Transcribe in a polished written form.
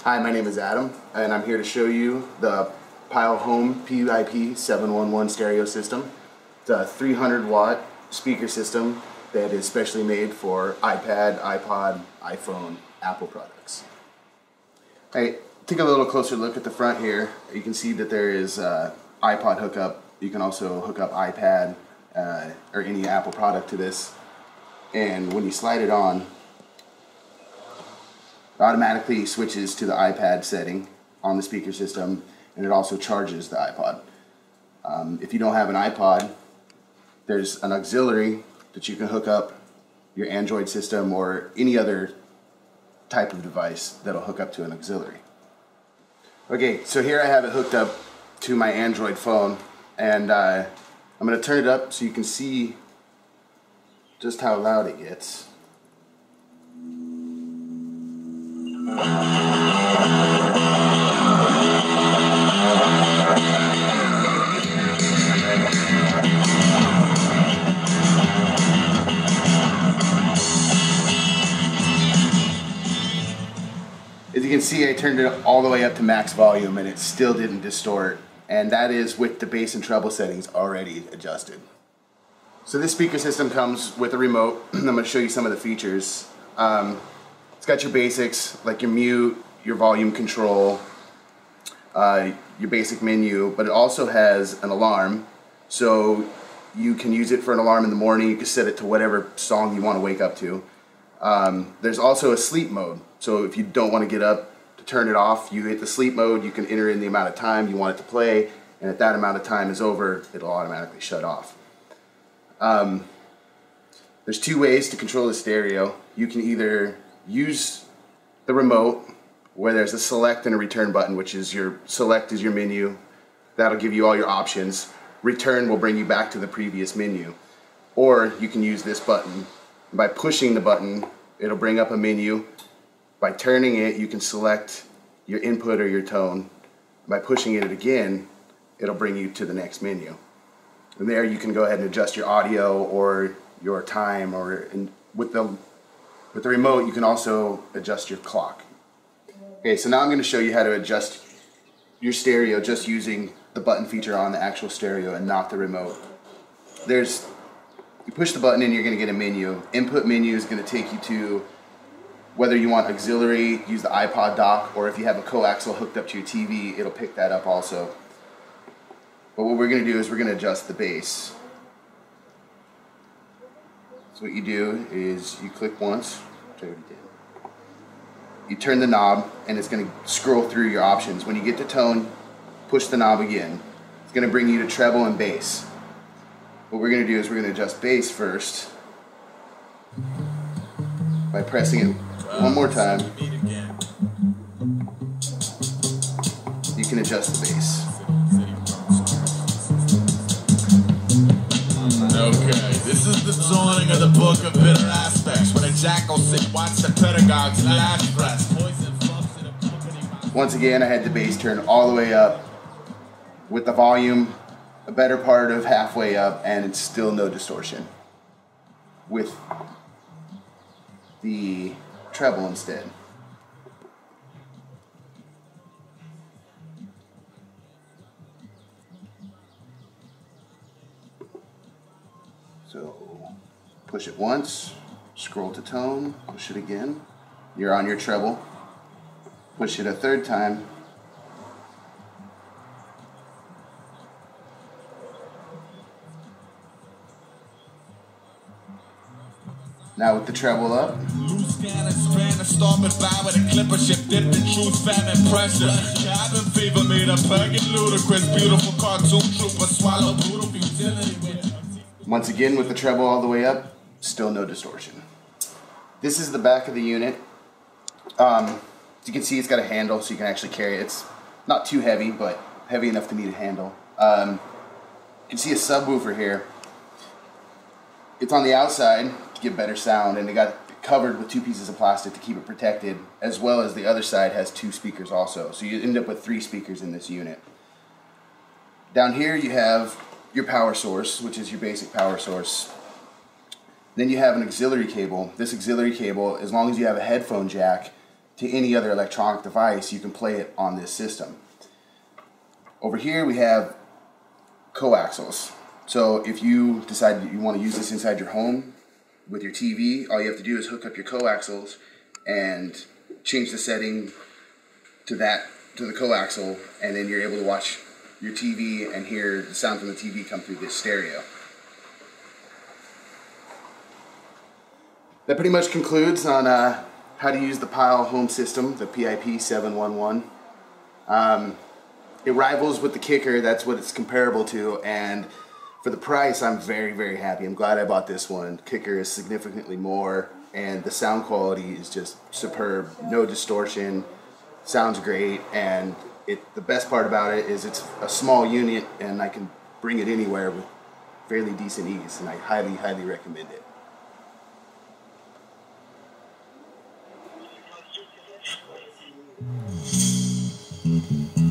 Hi, my name is Adam, and I'm here to show you the Pyle PIP711 stereo system. It's a 300-watt speaker system that is specially made for iPad, iPod, iPhone, Apple products. Hey, take a little closer look at the front here. You can see that there is iPod hookup. You can also hook up iPad or any Apple product to this. And when you slide it on, it automatically switches to the iPad setting on the speaker system, and it also charges the iPod. If you don't have an iPod, there's an auxiliary that you can hook up your Android system or any other type of device that'll hook up to an auxiliary. Okay, so here I have it hooked up to my Android phone, and I'm going to turn it up so you can see just how loud it gets. As you can see, I turned it all the way up to max volume and it still didn't distort, and that is with the bass and treble settings already adjusted. So this speaker system comes with a remote. I'm going to show you some of the features. It's got your basics like your mute, your volume control, your basic menu, but it also has an alarm, so you can use it for an alarm in the morning. You can set it to whatever song you want to wake up to. There's also a sleep mode, so if you don't want to get up to turn it off, you hit the sleep mode. You can enter in the amount of time you want it to play, and if that amount of time is over, it'll automatically shut off. There's two ways to control the stereo. You can either use the remote where there's a select and a return button, which is your select is your menu. That'll give you all your options. Return will bring you back to the previous menu. Or you can use this button. By pushing the button, it'll bring up a menu. By turning it, you can select your input or your tone. By pushing it again, it'll bring you to the next menu. And there you can go ahead and adjust your audio or your time, or with the remote you can also adjust your clock. Okay, so now I'm going to show you how to adjust your stereo just using the button feature on the actual stereo and not the remote. You push the button and you're going to get a menu. Input menu is going to take you to whether you want auxiliary, use the iPod dock, or if you have a coaxial hooked up to your TV, it'll pick that up also. But what we're going to do is we're going to adjust the bass. So what you do is you click once, which I already did. You turn the knob and it's going to scroll through your options. When you get to tone, push the knob again. It's going to bring you to treble and bass. What we're going to do is we're going to adjust bass first by pressing it one more time. You can adjust the bass. Okay, this is the dawning of the book of bitter aspects, when a jackal sit watch the pedagogues lash press. Once again, I had the bass turn all the way up with the volume a better part of halfway up, and it's still no distortion. With the treble instead. So push it once, scroll to tone, push it again. You're on your treble. Push it a third time. Now with the treble up. Loose cannon strand and storming by with a clipper ship dipped in truth, famine, pressure. Cabin fever made a pagan ludicrous, beautiful cartoon trooper swallow brutal futility. Once again with the treble all the way up, still no distortion. This is the back of the unit. As you can see, it's got a handle so you can actually carry it. It's not too heavy, but heavy enough to need a handle. You can see a subwoofer here. It's on the outside to get better sound, and it got covered with two pieces of plastic to keep it protected, as well as the other side has two speakers also. So you end up with 3 speakers in this unit. Down here you have your power source, which is your basic power source. Then you have an auxiliary cable. This auxiliary cable, as long as you have a headphone jack, to any other electronic device, you can play it on this system. Over here we have coaxials. So if you decide that you want to use this inside your home with your TV, all you have to do is hook up your coaxials and change the setting to the coaxial, and then you're able to watch your TV and hear the sound from the TV come through this stereo. That pretty much concludes on how to use the Pyle home system, the PIP 711. It rivals with the Kicker, that's what it's comparable to, and for the price I'm very, very happy. I'm glad I bought this one. Kicker is significantly more, and the sound quality is just superb. No distortion, sounds great, and the best part about it is it's a small unit and I can bring it anywhere with fairly decent ease, and I highly, highly recommend it. Mm-hmm.